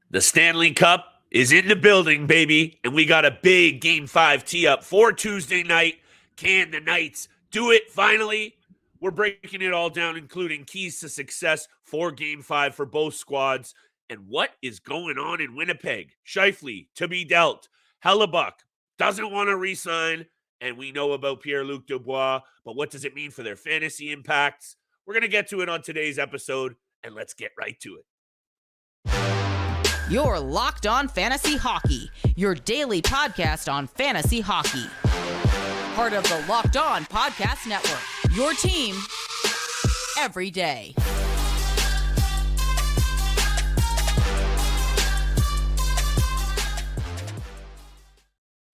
The Stanley Cup is in the building, baby, and we got a big Game 5 tee-up for Tuesday night. Can the Knights do it finally? We're breaking it all down, including keys to success for Game 5 for both squads. And what is going on in Winnipeg? Scheifele to be dealt. Hellebuyck doesn't want to re-sign, and we know about Pierre-Luc Dubois, but what does it mean for their fantasy impacts? We're going to get to it on today's episode, and let's get right to it. You're Locked On Fantasy Hockey, your daily podcast on fantasy hockey. Part of the Locked On Podcast Network, your team every day.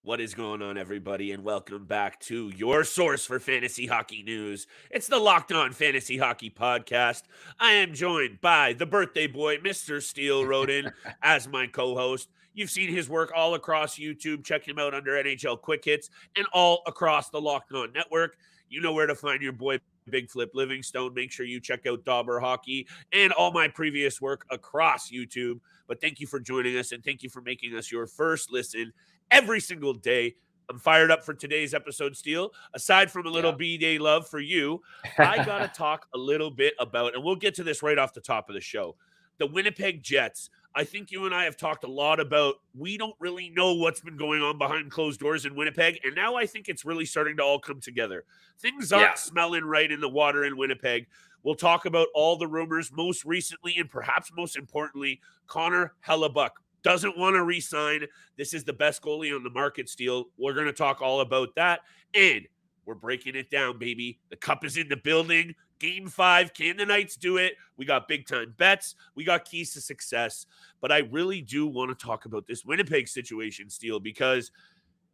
What is going on, everybody, and welcome back to your source for fantasy hockey news. It's the Locked On Fantasy Hockey Podcast. I am joined by the birthday boy, Mr. Steele Roden, as my co-host. You've seen his work all across YouTube. Check him out under NHL Quick Hits and all across the Locked On Network. You know where to find your boy, Big Flip Livingstone. Make sure you check out Dauber Hockey and all my previous work across YouTube. But thank you for joining us, and thank you for making us your first listen every single day. I'm fired up for today's episode, Steele. Aside from a little B-Day love for you, I got to talk a little bit about, and we'll get to this right off the top of the show, the Winnipeg Jets. I think you and I have talked a lot about we don't really know what's been going on behind closed doors in Winnipeg, and now I think it's really starting to all come together. Things aren't smelling right in the water in Winnipeg. We'll talk about all the rumors, most recently and perhaps most importantly, Connor Hellebuyck doesn't want to re-sign. This is the best goalie on the market, Steele. We're going to talk all about that, and we're breaking it down, baby. The cup is in the building. Game 5, can the Knights do it? We got big-time bets. We got keys to success. But I really do want to talk about this Winnipeg situation, Steele, because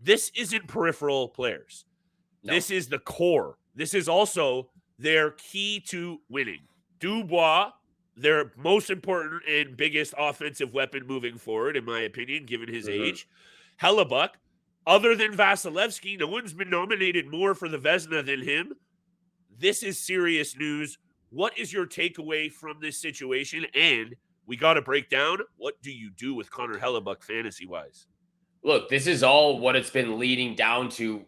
this isn't peripheral players. No. This is the core. This is also their key to winning. Dubois, their most important and biggest offensive weapon moving forward, in my opinion, given his age. Hellebuyck, other than Vasilevsky, no one's been nominated more for the Vezina than him. This is serious news. What is your takeaway from this situation? And we got to break down, what do you do with Connor Hellebuyck fantasy-wise? Look, this is all what it's been leading down to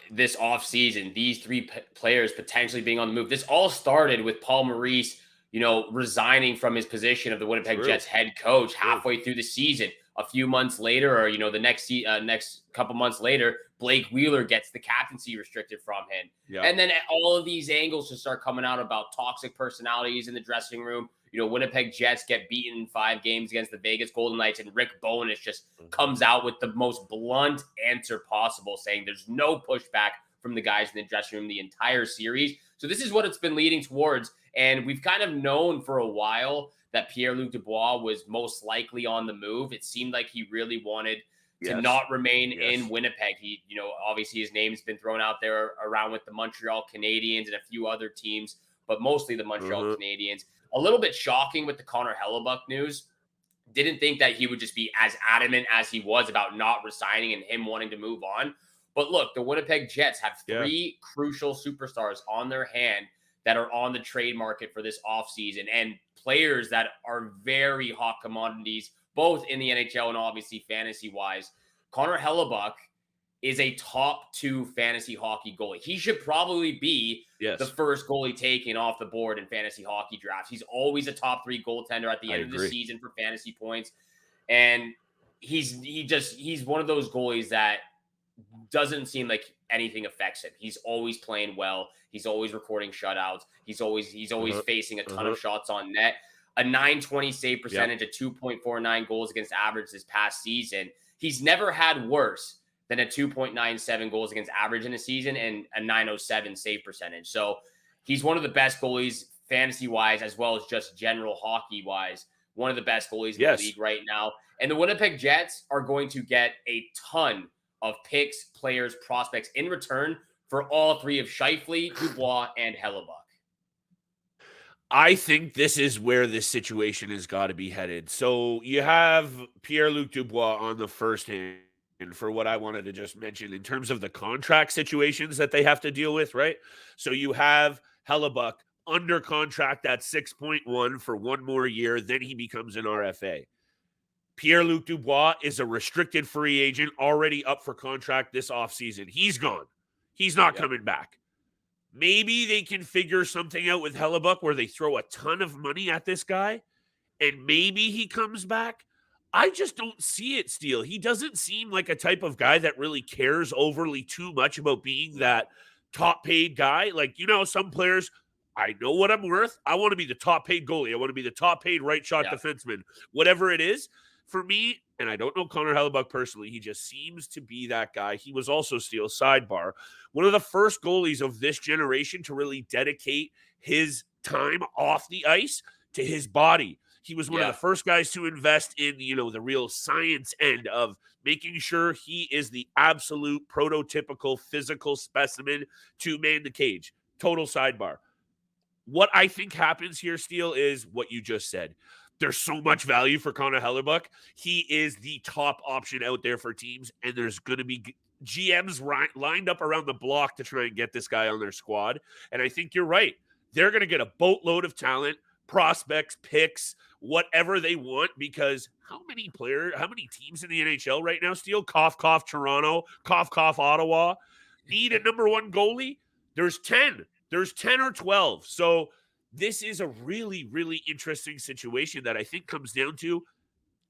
this offseason. These three players potentially being on the move. This all started with Paul Maurice, resigning from his position of the Winnipeg Jets head coach halfway through the season. A few months later, or the next couple months later, Blake Wheeler gets the captaincy restricted from him. Yeah. And then all of these angles just start coming out about toxic personalities in the dressing room. Winnipeg Jets get beaten in 5 games against the Vegas Golden Knights, and Rick Bowness just comes out with the most blunt answer possible, saying there's no pushback from the guys in the dressing room the entire series. So this is what it's been leading towards. And we've kind of known for a while that Pierre-Luc Dubois was most likely on the move. It seemed like he really wanted to not remain in Winnipeg. He, obviously his name's been thrown out there around with the Montreal Canadiens and a few other teams, but mostly the Montreal Canadiens. A little bit shocking with the Connor Hellebuyck news. Didn't think that he would just be as adamant as he was about not resigning and him wanting to move on. But look, the Winnipeg Jets have 3 crucial superstars on their hand that are on the trade market for this offseason, and players that are very hot commodities, both in the NHL and obviously fantasy-wise. Connor Hellebuyck is a top 2 fantasy hockey goalie. He should probably be the first goalie taken off the board in fantasy hockey drafts. He's always a top 3 goaltender at the end of the season for fantasy points. And he's one of those goalies that doesn't seem like anything affects him. He's always playing well. He's always recording shutouts. He's always facing a ton of shots on net. A .920 save percentage, a 2.49 goals against average this past season. He's never had worse than a 2.97 goals against average in a season and a .907 save percentage. So he's one of the best goalies fantasy-wise as well as just general hockey-wise. One of the best goalies in the league right now. And the Winnipeg Jets are going to get a ton of picks, players, prospects in return for all 3 of Scheifele, Dubois, and Hellebuyck. I think this is where this situation has got to be headed. So you have Pierre-Luc Dubois on the first hand for what I wanted to just mention in terms of the contract situations that they have to deal with, right? So you have Hellebuyck under contract at 6.1 for 1 more year, then he becomes an RFA. Pierre-Luc Dubois is a restricted free agent already up for contract this offseason. He's gone. He's not coming back. Maybe they can figure something out with Hellebuyck where they throw a ton of money at this guy and maybe he comes back. I just don't see it, Steele. He doesn't seem like a type of guy that really cares overly too much about being that top paid guy. Like, some players, I know what I'm worth. I want to be the top paid goalie. I want to be the top paid right shot defenseman, whatever it is. For me, and I don't know Connor Hellebuyck personally, he just seems to be that guy. He was also, Steele, sidebar, one of the first goalies of this generation to really dedicate his time off the ice to his body. He was one of the first guys to invest in, the real science end of making sure he is the absolute prototypical physical specimen to man the cage. Total sidebar. What I think happens here, Steele, is what you just said. There's so much value for Connor Hellebuyck. He is the top option out there for teams, and there's going to be GMs lined up around the block to try and get this guy on their squad. And I think you're right. They're going to get a boatload of talent, prospects, picks, whatever they want, because how many teams in the NHL right now, Steele? Cough, cough, Toronto, cough, cough, Ottawa, need a number one goalie? There's 10. There's 10 or 12. So this is a really, really interesting situation that I think comes down to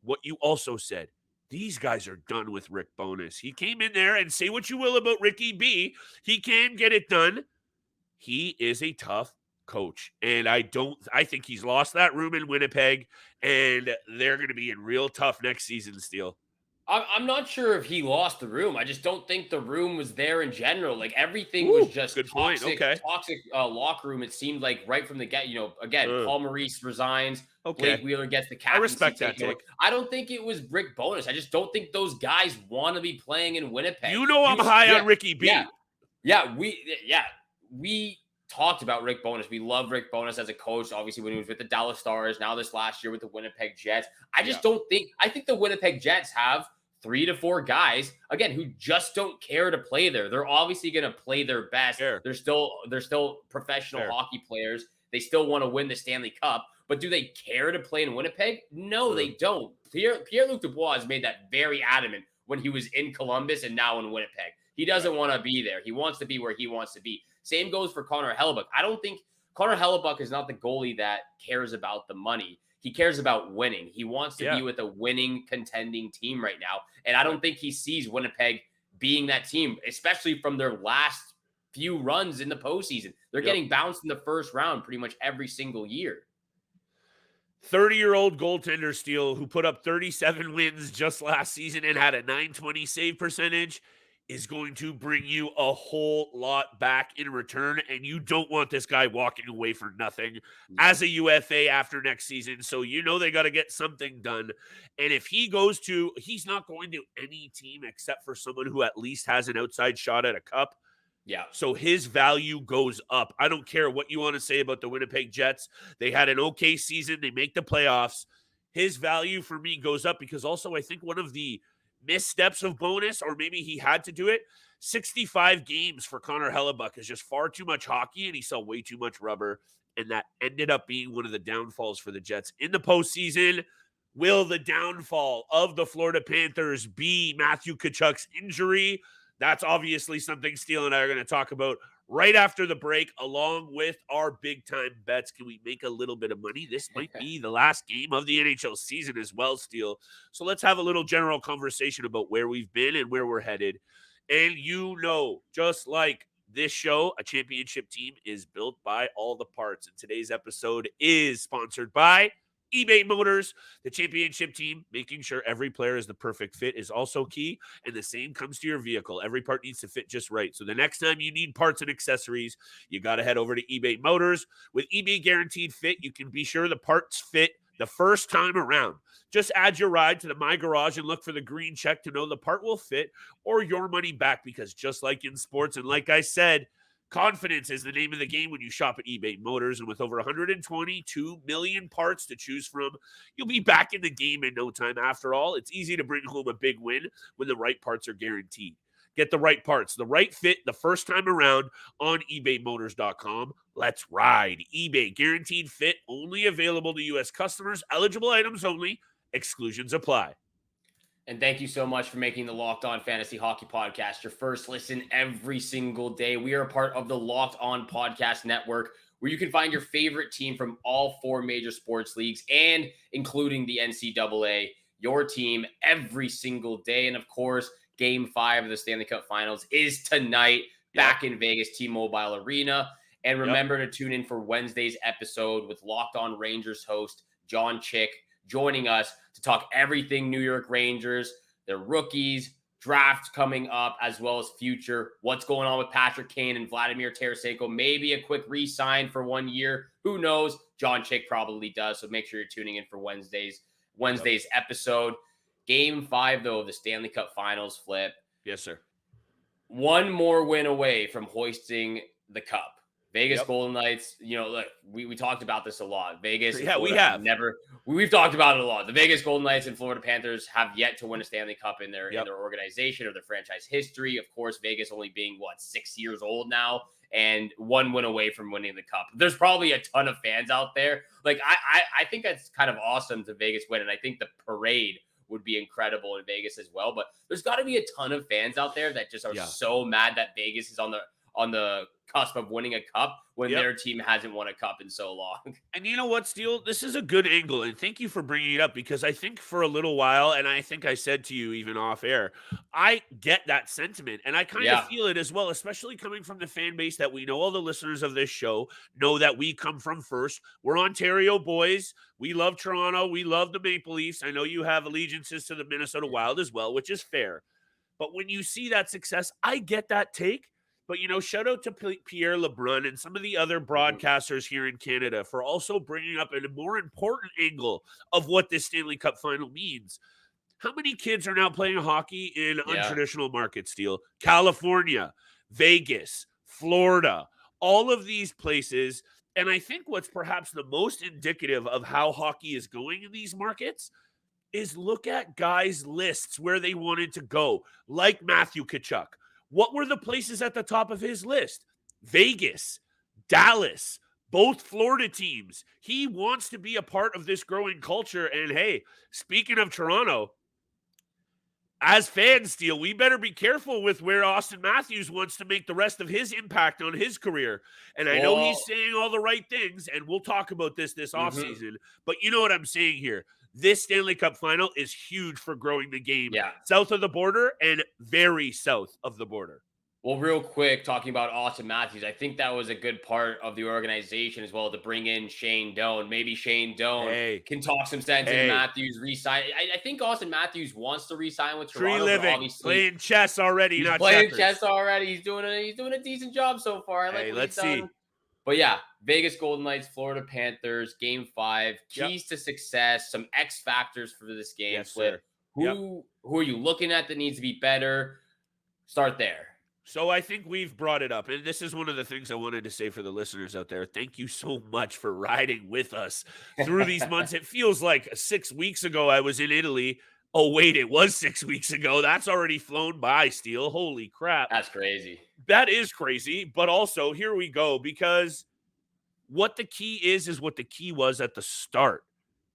what you also said. These guys are done with Rick Bowness. He came in there, and say what you will about Ricky B, he can get it done. He is a tough coach, and I think he's lost that room in Winnipeg, and they're going to be in real tough next season, Steele. I'm not sure if he lost the room. I just don't think the room was there in general. Like everything was just toxic locker room. It seemed like right from the get. Again, Paul Maurice resigns. Blake Wheeler gets the captaincy. I respect that take. I don't think it was Rick Bowness. I just don't think those guys want to be playing in Winnipeg. I'm high on Ricky B. We talked about Rick Bowness. We love Rick Bowness as a coach, obviously when he was with the Dallas Stars, now this last year with the Winnipeg Jets. I think the Winnipeg Jets have 3 to 4 guys, again, who just don't care to play there. They're obviously going to play their best. Sure. They're still professional hockey players. They still want to win the Stanley Cup, but do they care to play in Winnipeg? No, they don't. Pierre-Luc Dubois has made that very adamant when he was in Columbus and now in Winnipeg. He doesn't want to be there. He wants to be where he wants to be. Same goes for Connor Hellebuyck. I don't think Connor Hellebuyck is not the goalie that cares about the money. He cares about winning. He wants to be with a winning, contending team right now. And I don't think he sees Winnipeg being that team, especially from their last few runs in the postseason. They're getting bounced in the first round pretty much every single year. 30-year-old goaltender, Steele, who put up 37 wins just last season and had a .920 save percentage, is going to bring you a whole lot back in return, and you don't want this guy walking away for nothing as a UFA after next season. So they got to get something done. And if he's not going to any team except for someone who at least has an outside shot at a cup. Yeah. So his value goes up. I don't care what you want to say about the Winnipeg Jets. They had an okay season. They make the playoffs. His value for me goes up because also I think one of the missteps of Bowness, or maybe he had to do it, 65 games for Connor Hellebuyck is just far too much hockey, and he saw way too much rubber, and that ended up being one of the downfalls for the Jets in the postseason. Will the downfall of the Florida Panthers be Matthew Tkachuk's injury? That's obviously something Steele and I are going to talk about right after the break, along with our big-time bets. Can we make a little bit of money? This might be the last game of the NHL season as well, Steele. So let's have a little general conversation about where we've been and where we're headed. And just like this show, a championship team is built by all the parts. And today's episode is sponsored by eBay Motors. The championship team, making sure every player is the perfect fit is also key, and the same comes to your vehicle. Every part needs to fit just right. So the next time you need parts and accessories, you got to head over to eBay Motors. With eBay Guaranteed Fit, you can be sure the parts fit the first time around. Just add your ride to the My Garage and look for the green check to know the part will fit or your money back, because just like in sports, and like I said, confidence is the name of the game when you shop at eBay Motors. And with over 122 million parts to choose from, you'll be back in the game in no time. After all, it's easy to bring home a big win when the right parts are guaranteed. Get the right parts, the right fit the first time around on ebaymotors.com. Let's ride. eBay Guaranteed Fit, only available to U.S. customers. Eligible items only. Exclusions apply. And thank you so much for making the Locked On Fantasy Hockey Podcast your first listen every single day. We are a part of the Locked On Podcast Network, where you can find your favorite team from all 4 major sports leagues and including the NCAA, your team every single day. And of course, Game 5 of the Stanley Cup Finals is tonight back in Vegas, T-Mobile Arena. And remember to tune in for Wednesday's episode with Locked On Rangers host John Chick joining us to talk everything New York Rangers, their rookies, drafts coming up, as well as future. What's going on with Patrick Kane and Vladimir Tarasenko? Maybe a quick re-sign for 1 year. Who knows? John Chick probably does. So make sure you're tuning in for Wednesday's episode. Game 5, though, of the Stanley Cup Finals, Flip. Yes, sir. One more win away from hoisting the cup. Vegas Golden Knights, look, we talked about this a lot. Vegas, we've talked about it a lot. The Vegas Golden Knights and Florida Panthers have yet to win a Stanley Cup in their organization or their franchise history. Of course, Vegas only being 6 years old now and 1 win away from winning the cup. There's probably a ton of fans out there. Like I think that's kind of awesome to Vegas win, and I think the parade would be incredible in Vegas as well. But there's got to be a ton of fans out there that just are so mad that Vegas is on the cusp of winning a cup when their team hasn't won a cup in so long. And you know what, Steele? This is a good angle, and thank you for bringing it up, because I think for a little while, and I think I said to you even off air, I get that sentiment, and I kind of feel it as well, especially coming from the fan base that we know. All the listeners of this show know that we come from first. We're Ontario boys. We love Toronto. We love the Maple Leafs. I know you have allegiances to the Minnesota Wild as well, which is fair. But when you see that success, I get that take. But, shout out to Pierre Lebrun and some of the other broadcasters here in Canada for also bringing up a more important angle of what this Stanley Cup Final means. How many kids are now playing hockey in untraditional markets, Steele? California, Vegas, Florida, all of these places. And I think what's perhaps the most indicative of how hockey is going in these markets is look at guys' lists where they wanted to go, like Matthew Tkachuk. What were the places at the top of his list? Vegas, Dallas, both Florida teams. He wants to be a part of this growing culture. And hey, speaking of Toronto, as fans, Steele, we better be careful with where Austin Matthews wants to make the rest of his impact on his career. And I know he's saying all the right things, and we'll talk about this offseason. But you know what I'm saying here. This Stanley Cup Final is huge for growing the game south of the border and very south of the border. Well, real quick, talking about Austin Matthews, I think that was a good part of the organization as well to bring in Shane Doan. Maybe Shane Doan can talk some sense in Matthews re-sign. I think Austin Matthews wants to re-sign with Toronto. Tree living, playing chess already, he's not playing checkers. Chess already. He's doing a decent job so far. I like let's see. But yeah, Vegas Golden Knights, Florida Panthers, Game 5, keys to success, some X factors for this game. Yes, Flip. Who are you looking at that needs to be better? Start there. So I think we've brought it up, and this is one of the things I wanted to say for the listeners out there. Thank you so much for riding with us through these months. It feels like 6 weeks ago I was in Italy. Oh, wait, it was 6 weeks ago. That's already flown by, Steele. Holy crap. That's crazy. That is crazy, but also here we go, because what the key is what the key was at the start.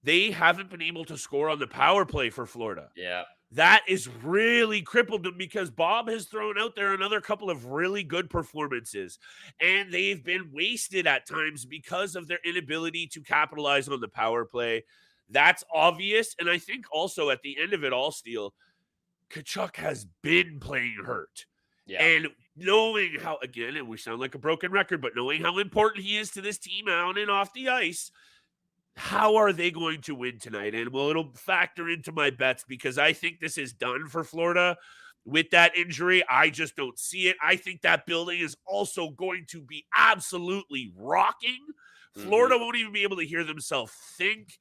They haven't been able to score on the power play for Florida. Yeah. That is really crippled them, because Bob has thrown out there another couple of really good performances, and they've been wasted at times because of their inability to capitalize on the power play. That's obvious, and I think also at the end of it all, Steele, Tkachuk has been playing hurt. Yeah. And knowing how, again, and we sound like a broken record, but knowing how important he is to this team on and off the ice, how are they going to win tonight? And well, it'll factor into my bets, because I think this is done for Florida with that injury. I just don't see it. I think that building is also going to be absolutely rocking. Florida won't even be able to hear themselves think.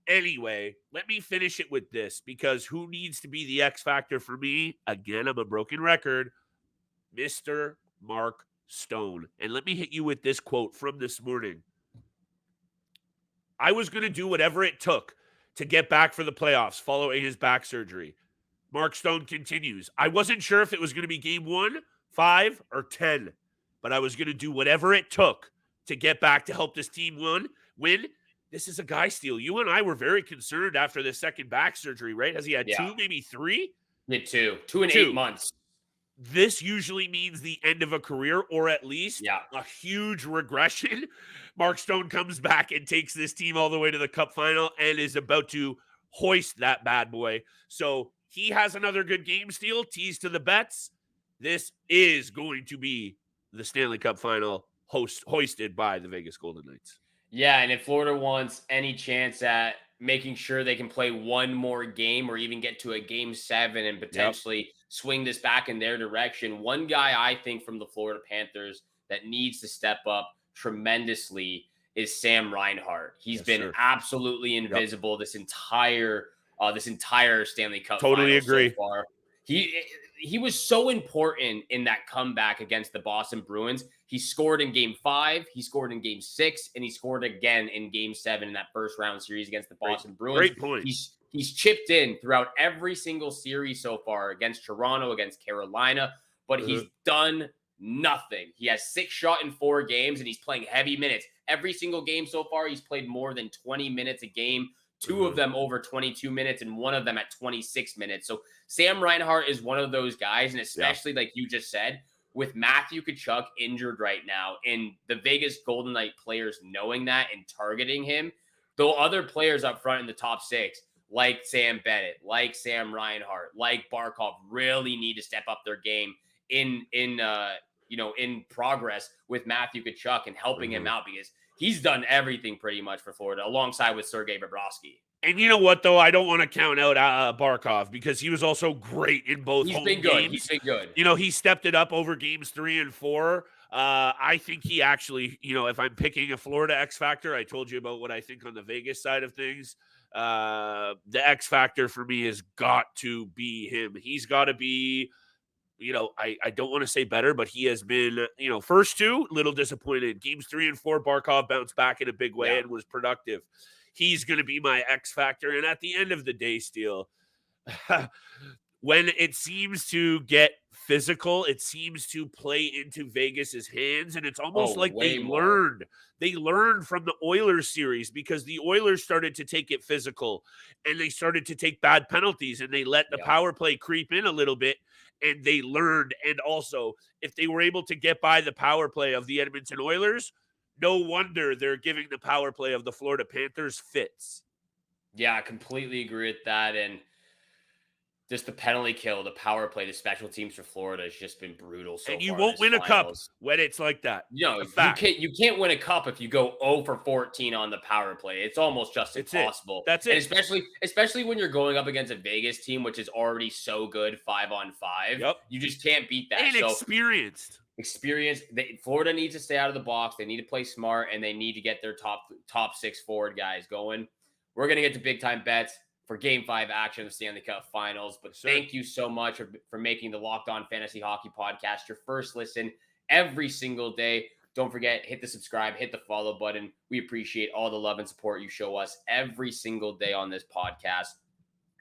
Anyway, let me finish it with this, because who needs to be the X factor for me? Again, I'm a broken record. Mr. Mark Stone. And let me hit you with this quote from this morning. I was going to do whatever it took to get back for the playoffs following his back surgery. Mark Stone continues. I wasn't sure if it was going to be game 1, 5, or 10, but I was going to do whatever it took to get back to help this team win. this is a guy steal. You and I were very concerned after the second back surgery, right? Has he had Yeah. 2, maybe 3? Yeah, 2 and 8 months. This usually means the end of a career, or at least a huge regression. Mark Stone comes back and takes this team all the way to the Cup Final and is about to hoist that bad boy. So he has another good game steal. Tease to the bets. This is going to be the Stanley Cup Final hoisted by the Vegas Golden Knights. Yeah, and if Florida wants any chance at making sure they can play one more game or even get to a game 7 and potentially swing this back in their direction, one guy I think from the Florida Panthers that needs to step up tremendously is Sam Reinhart. He's been absolutely invisible this entire Stanley Cup Totally Final agree. so far. He was so important in that comeback against the Boston Bruins. He scored in game 5, he scored in game 6, and he scored again in game 7 in that first round series against the Boston Bruins. Great point. He's chipped in throughout every single series so far against Toronto, against Carolina, but he's done nothing. He has 6 shots in 4 games, and he's playing heavy minutes. Every single game so far, he's played more than 20 minutes a game. 2 of them over 22 minutes and 1 of them at 26 minutes. So Sam Reinhart is one of those guys, and especially like you just said, with Matthew Tkachuk injured right now and the Vegas Golden Knight players knowing that and targeting him, though other players up front in the top 6, like Sam Bennett, like Sam Reinhart, like Barkov, really need to step up their game in progress with Matthew Tkachuk and helping him out, because he's done everything pretty much for Florida alongside with Sergei Bobrovsky. And you know what, though? I don't want to count out Barkov, because he was also great in both home games. He's been good. You know, he stepped it up over games 3 and 4. I think he actually, if I'm picking a Florida X Factor, I told you about what I think on the Vegas side of things. The X Factor for me has got to be him. He's got to be, I don't want to say better, but he has been, first 2, little disappointed. Games 3 and 4, Barkov bounced back in a big way and was productive. He's going to be my X factor. And at the end of the day, Steele, when it seems to get physical, it seems to play into Vegas's hands. And it's almost like they learned from the Oilers series, because the Oilers started to take it physical and they started to take bad penalties and they let the power play creep in a little bit, and they learned. And also, if they were able to get by the power play of the Edmonton Oilers, no wonder they're giving the power play of the Florida Panthers fits. Yeah, I completely agree with that. And just the penalty kill, the power play, the special teams for Florida has just been brutal so far. And you won't win a cup when it's like that. You can't win a cup if you go 0 for 14 on the power play. It's almost just impossible. That's it. And especially when you're going up against a Vegas team, which is already so good 5-on-5. Yep. You just can't beat that. And experienced. Florida needs to stay out of the box. They need to play smart, and they need to get their top 6 forward guys going. We're going to get to big time bets for game 5 action of the Stanley Cup Finals. But thank you so much for making the Locked On Fantasy Hockey Podcast your first listen every single day. Don't forget, hit the subscribe, hit the follow button. We appreciate all the love and support you show us every single day on this podcast.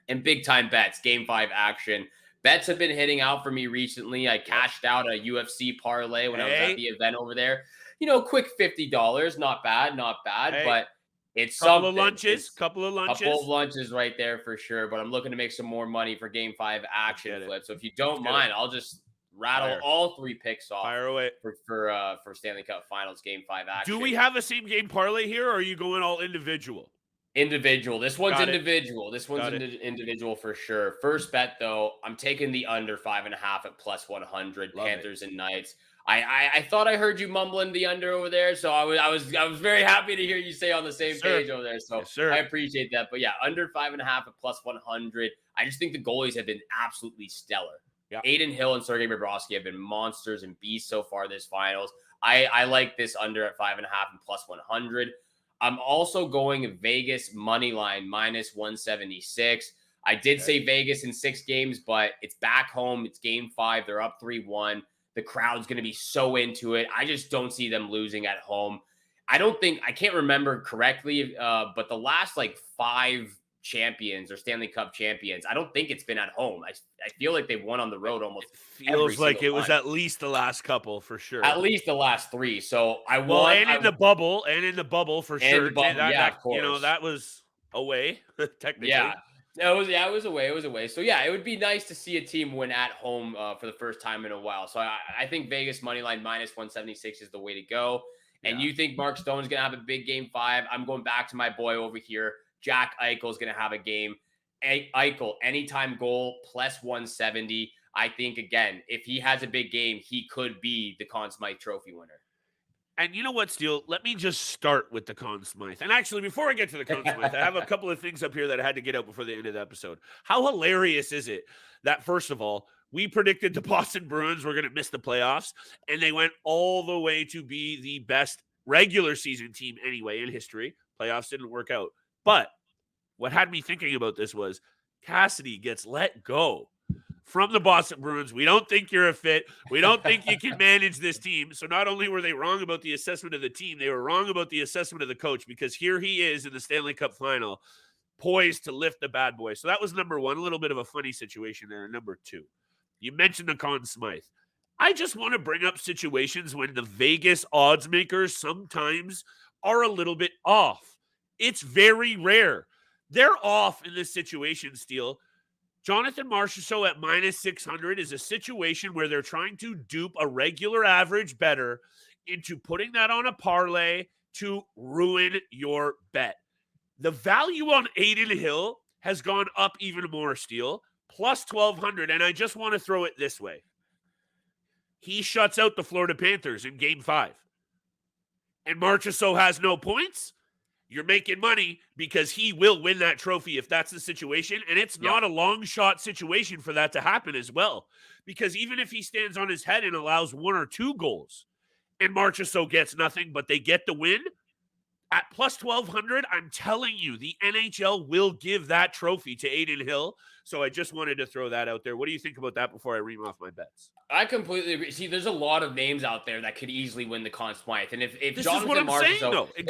And big time bets, game 5 action. Bets have been hitting out for me recently. I cashed out a UFC parlay when I was at the event over there. Quick $50. Not bad. But it's couple of lunches. Couple of lunches right there for sure. But I'm looking to make some more money for game 5 action flip. So if you don't mind, I'll just rattle all 3 picks off. Fire away. For Stanley Cup Finals game 5 action. Do we have a same game parlay here, or are you going all individual? Individual. This one's individual. Individual for sure. First bet, though, I'm taking the under 5.5 at plus 100. Panthers and Knights. I thought I heard you mumbling the under over there, so I was very happy to hear you say on the same page over there. So I appreciate that. But yeah, under 5.5 at plus 100. I just think the goalies have been absolutely stellar. Yeah. Aiden Hill and Sergei Bobrovsky have been monsters and beasts so far this finals. I like this under at 5.5 and plus 100. I'm also going Vegas money line minus 176. I did say Vegas in 6 games, but it's back home. It's game 5. They're up 3-1. The crowd's going to be so into it. I just don't see them losing at home. I can't remember correctly, but the last 5 champions or Stanley Cup champions. I don't think it's been at home. I feel like they've won on the road almost. It feels like it was at least the last couple for sure. At least the last 3. So in the bubble for sure. Of course. That was away technically. Yeah. It was away. It was away. So yeah, it would be nice to see a team win at home for the first time in a while. So I think Vegas money line minus 176 is the way to go. And you think Mark Stone's going to have a big game 5. I'm going back to my boy over here. Jack Eichel's going to have a game. Eichel, anytime goal, plus 170. I think, again, if he has a big game, he could be the Conn Smythe Trophy winner. And you know what, Steele? Let me just start with the Conn Smythe. And actually, before I get to the Conn Smythe, I have a couple of things up here that I had to get out before the end of the episode. How hilarious is it that, first of all, we predicted the Boston Bruins were going to miss the playoffs, and they went all the way to be the best regular season team anyway in history. Playoffs didn't work out. But what had me thinking about this was Cassidy gets let go from the Boston Bruins. We don't think you're a fit. We don't think you can manage this team. So not only were they wrong about the assessment of the team, they were wrong about the assessment of the coach, because here he is in the Stanley Cup Final, poised to lift the bad boy. So that was number one, a little bit of a funny situation there. Number 2, you mentioned the Conn Smythe. I just want to bring up situations when the Vegas odds makers sometimes are a little bit off. It's very rare. They're off in this situation, Steele. Jonathan Marchessault at minus 600 is a situation where they're trying to dupe a regular average bettor into putting that on a parlay to ruin your bet. The value on Adin Hill has gone up even more, Steele, plus 1,200. And I just want to throw it this way. He shuts out the Florida Panthers in Game 5. And Marchessault has no points. You're making money because he will win that trophy if that's the situation. And it's not a long shot situation for that to happen as well. Because even if he stands on his head and allows 1 or 2 goals and Marchessault gets nothing, but they get the win, at plus 1,200, I'm telling you, the NHL will give that trophy to Adin Hill. So I just wanted to throw that out there. What do you think about that before I ream off my bets? I completely agree. See, there's a lot of names out there that could easily win the Conn Smythe. And if this Jonathan is what I'm saying, though. Exactly.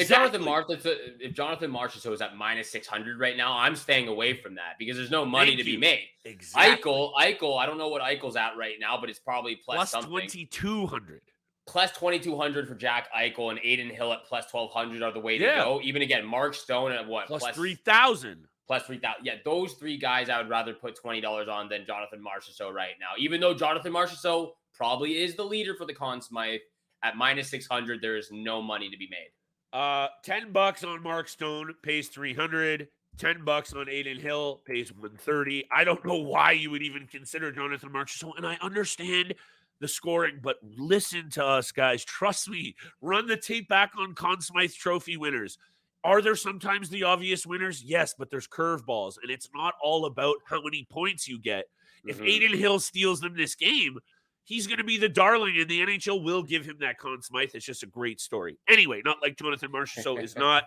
if Jonathan Marchessault is at minus 600 right now, I'm staying away from that because there's no money to be made. Exactly. Eichel, I don't know what Eichel's at right now, but it's probably plus something. 2,200. Plus 2,200 for Jack Eichel, and Adin Hill at plus 1,200 are the way to go. Even again, Mark Stone at what? Plus 3,000. Plus 3,000. Yeah, those 3 guys I would rather put $20 on than Jonathan Marchessault right now. Even though Jonathan Marchessault probably is the leader for the Conn Smythe, at minus 600, there is no money to be made. $10 on Mark Stone pays 300. $10 on Adin Hill pays 130. I don't know why you would even consider Jonathan Marchessault, and I understand the scoring, but listen to us, guys. Trust me. Run the tape back on Conn Smythe Trophy winners. Are there sometimes the obvious winners? Yes, but there's curveballs, and it's not all about how many points you get. If Adin Hill steals them this game, he's going to be the darling, and the NHL will give him that Conn Smythe. It's just a great story. Anyway, not like Jonathan Marchessault is not.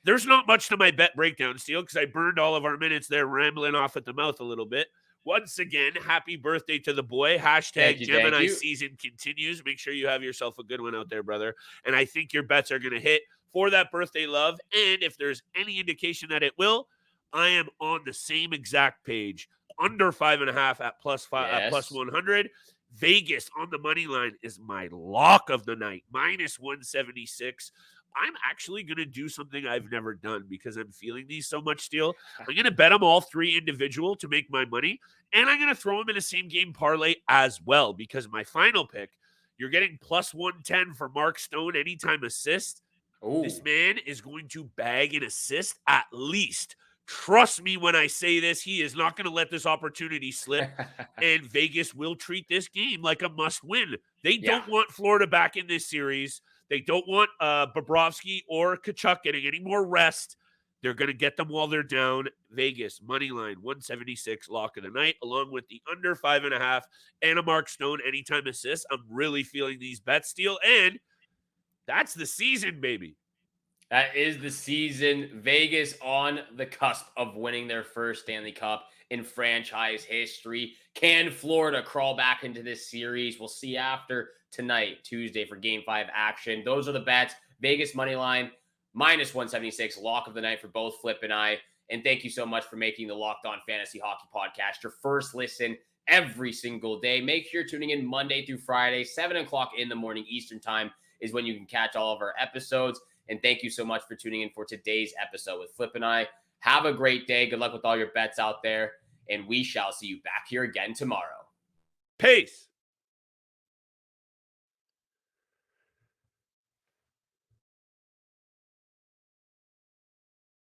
There's not much to my bet breakdown, Steele, because I burned all of our minutes there rambling off at the mouth a little bit. Once again, happy birthday to the boy. Hashtag Gemini season continues. Make sure you have yourself a good one out there, brother. And I think your bets are going to hit for that birthday love. And if there's any indication that it will, I am on the same exact page. Under 5.5 at plus 100. Vegas on the money line is my lock of the night. Minus 176. I'm actually going to do something I've never done because I'm feeling these so much, Steele. I'm going to bet them all 3 individual to make my money, and I'm going to throw them in a same-game parlay as well because my final pick, you're getting plus 110 for Mark Stone anytime assist. Ooh. This man is going to bag an assist at least. Trust me when I say this, he is not going to let this opportunity slip, and Vegas will treat this game like a must-win. They don't want Florida back in this series. They don't want Bobrovsky or Tkachuk getting any more rest. They're going to get them while they're down. Vegas, money line, 176, lock of the night, along with the under 5.5 and a Mark Stone anytime assist. I'm really feeling these bets, Steele, and that's the season, baby. That is the season. Vegas on the cusp of winning their first Stanley Cup in franchise history. Can Florida crawl back into this series? We'll see after tonight, Tuesday, for Game 5 action. Those are the bets. Vegas money line, minus 176, lock of the night for both Flip and I. And thank you so much for making the Locked On Fantasy Hockey Podcast your first listen every single day. Make sure you're tuning in Monday through Friday, 7 o'clock in the morning Eastern time is when you can catch all of our episodes. And thank you so much for tuning in for today's episode with Flip and I. Have a great day. Good luck with all your bets out there. And we shall see you back here again tomorrow. Peace.